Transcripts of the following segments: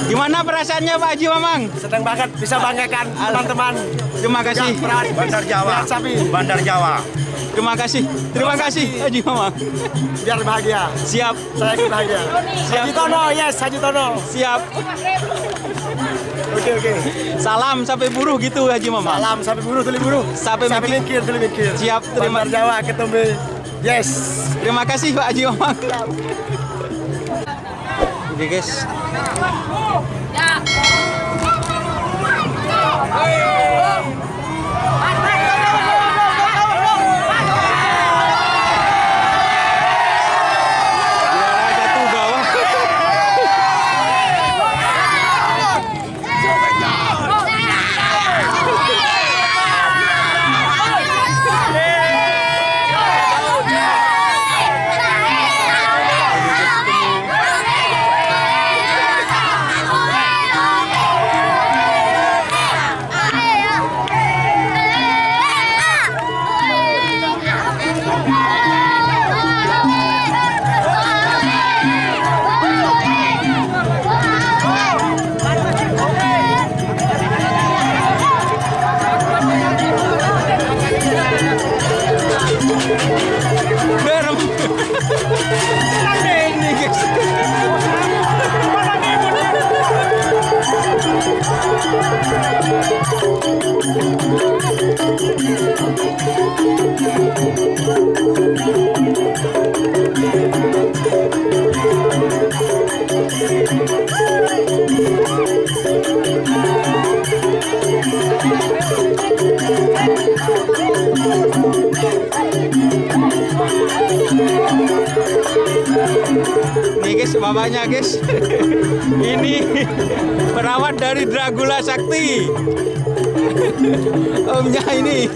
Gimana perasaannya Pak Haji Mamang? Senang banget bisa banggakan teman-teman. Terima kasih. Bandar Jawa. Sapi. Bandar Jawa. Terima kasih. Terima kasih Haji Mamang. Biar bahagia. Siap. Saya ikut bahagia. Siap. Haji Tono, yes, Haji Tono. Siap. Oke. Salam sampai buruh gitu Haji Mamang. Salam sampai buruh, tuli buruh. Sampai mikir, tuli mikir. Siap. Terima Bandar Jawa ketemu. Yes. Terima kasih Pak Haji Mamang. Oke guys. Nih guys, bapaknya guys. Ini perawat dari Dragula Sakti. Omnya ini.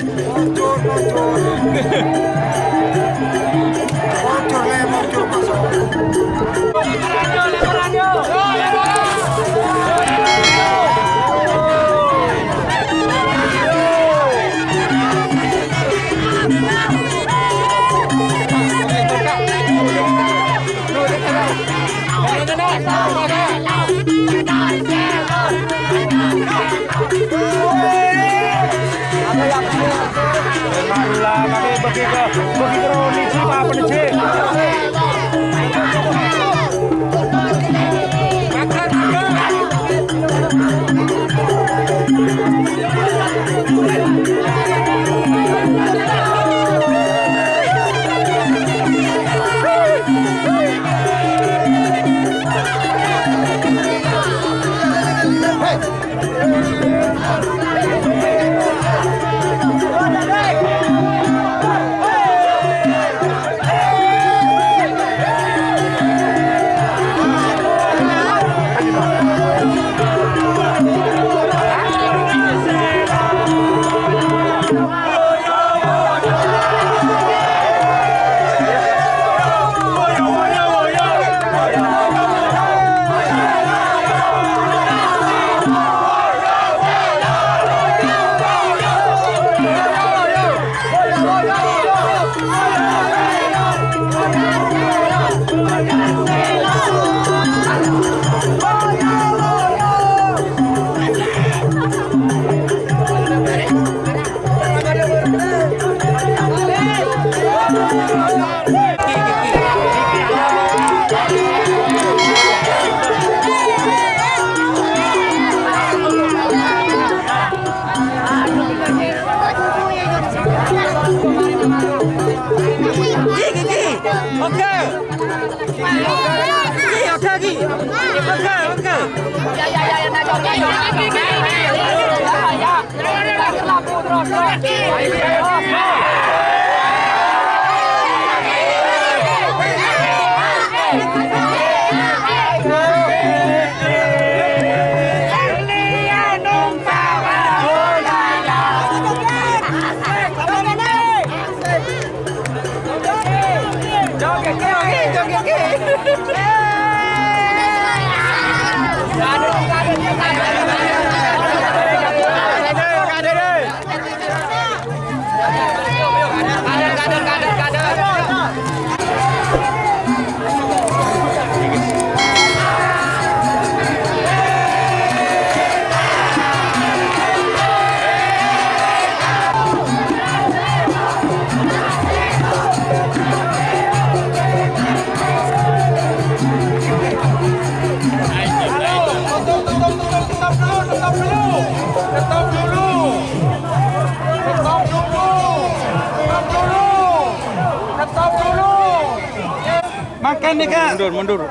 makan nih kak. Mundur.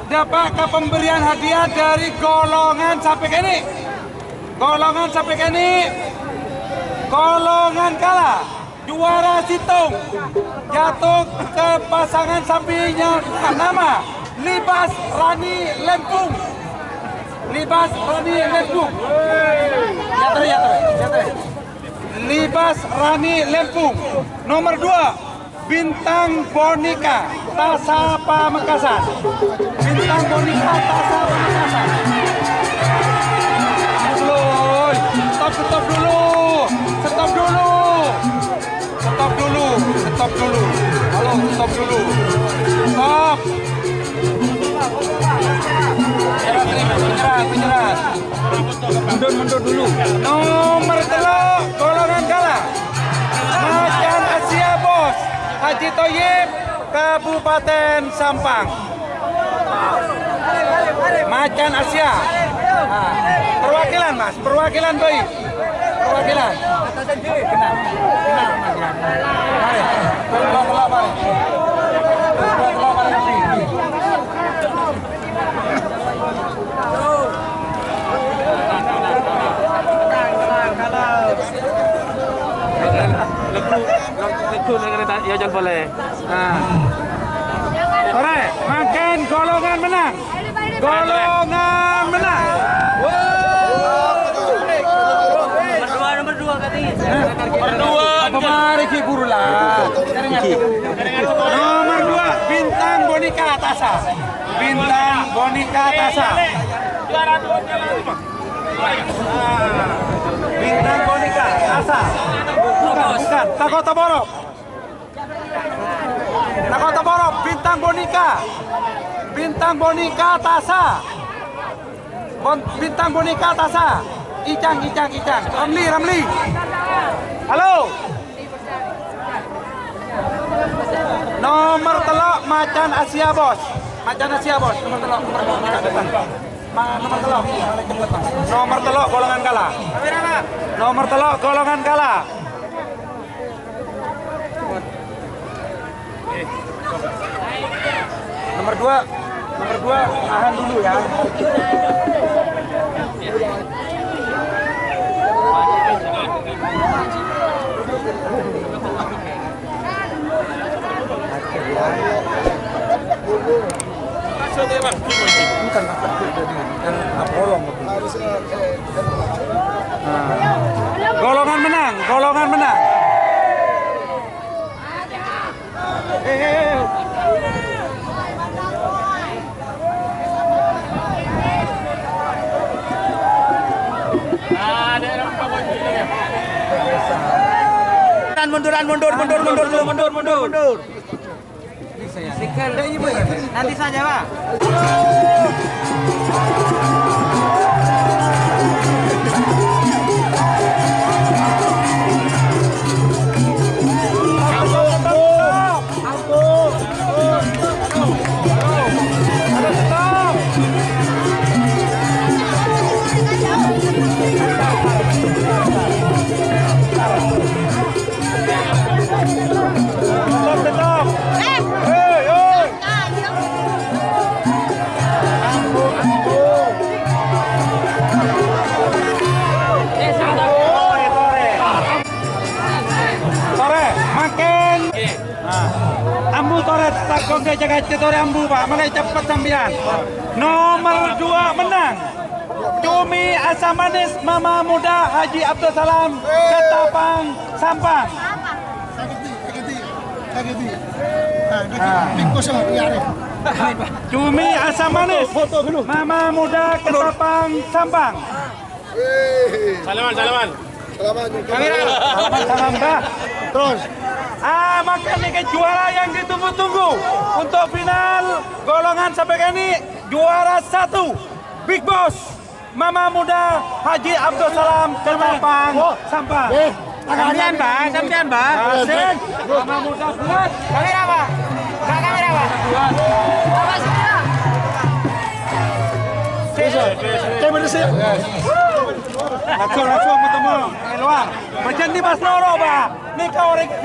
Dapat ke pemberian hadiah dari golongan sampai ke ini. Golongan kalah. Juara situng jatuh ke pasangan sapinya nama Libas Rani Lempung. Libas Rani Lempung. Nomor 2 Bintang Bonika Tasa Pamekasan. Stop dulu. Halo, stop dulu. Stop. Penyerah. Mundur dulu. Nomor 3 golongan kalah. Macan Asia Bos Haji Toyib Kabupaten Sampang. Macan Asia. Perwakilan Mas, perwakilan baik. Perwakilan. Kenal. Ya jangan boleh. Sore, makan golongan menang. Nomor 2 katanya. Mari kiburu lah. Nomor 2 Bintang Bonika Tasa. Juara 2 Bintang Bonika Tasa. Bukan. Takota Borok. Bintang Bonika Tasa. Bintang Bonika Tasa. Icang. Ramli. Halo. Nomor telok Macan Asia Bos. Nomor telok golongan kalah. Nomor 2 tahan dulu ya. Bukan golongan menang. Mundur. Nanti saja, Pak. Ambu tore takon ke jaga tore ambu Pak, mulai cepat sampean. Nomor 2 menang. Cumi asam manis Mama Muda Haji Abdul Salam Ketapang Sampang. Cumi asam manis Mama Muda Ketapang Sampang. Salaman. Salam dah. Terus. Makanya juara yang ditunggu-tunggu untuk final golongan sampai kini juara 1 Big Boss Mama Muda Haji Abdul Salam Ketapang Sampang. Sampean Bang. Asin. Mama Muda buat. Kamera Pak. Langsung ketemu luar. Macam ni Mas Noro Pak. Ni kau orang ke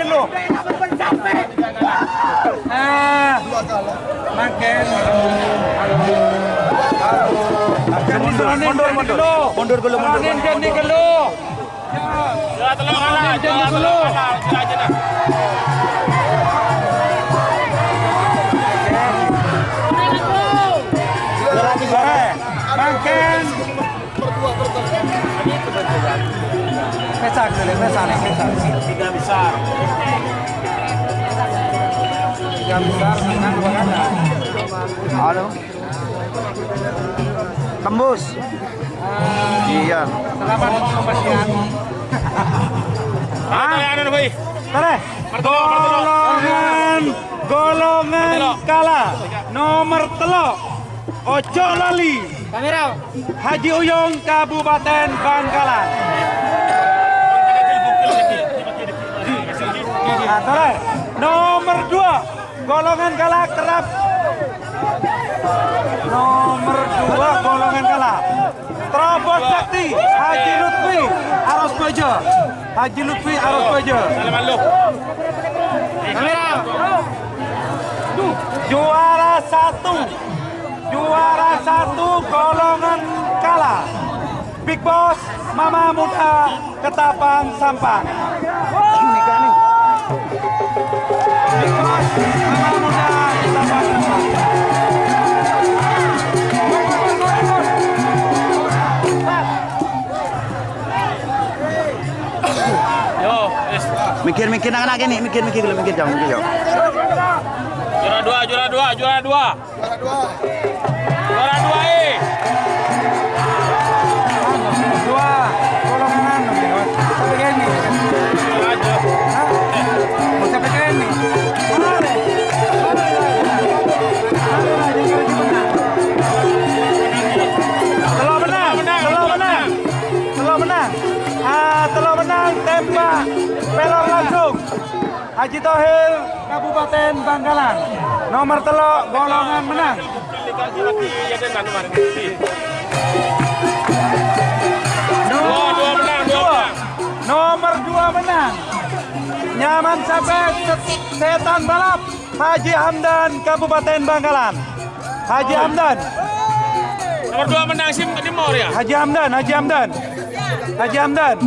Makin. Mundur dulu. Jadi dulu. Jadi dulu. Makin. Pesak dulu, pesak. Tiga besar. Tiga besar, menang dua kata. Halo. Tembus. Iya. Selamat kepastian. Golongan kalah nomor telok ojo lali kamera Haji Uyung Kabupaten Bangkalan. Nomor 2 golongan kalah kerap. Nomor 2 golongan kalah Terobos Sakti Haji Lutfi Arosbojo. Haji Lutfi Arosbojo. Kamera. Juara satu golongan kalah Big Boss Mama Muda Ketapang Sampang. Big Boss Mama Muda Ketapang Sampang. Mikir anak ini, mikir jauh. Juara dua. Juara dua golongan sampai ini. Sampai ini. Telur menang tembak pelor langsung Haji Tohir Kabupaten Bangkalan. Nomor telok golongan menang. Nomor 2 menang. Nyaman sampai setan balap Haji Hamdan Kabupaten Bangkalan. Haji Hamdan. Nomor 2 menang SIM Timur ya. Haji Hamdan.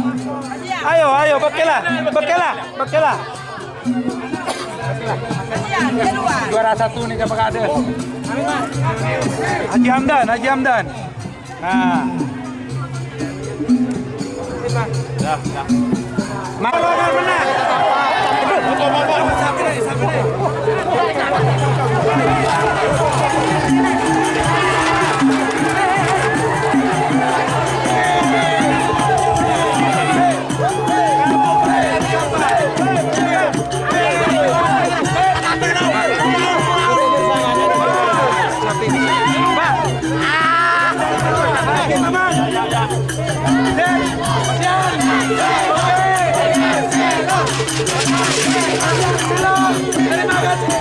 Ayo, bekelah. Juara 1 nih coba ada. Haji Hamdan. Nah. Golongan menang. Terima kasih.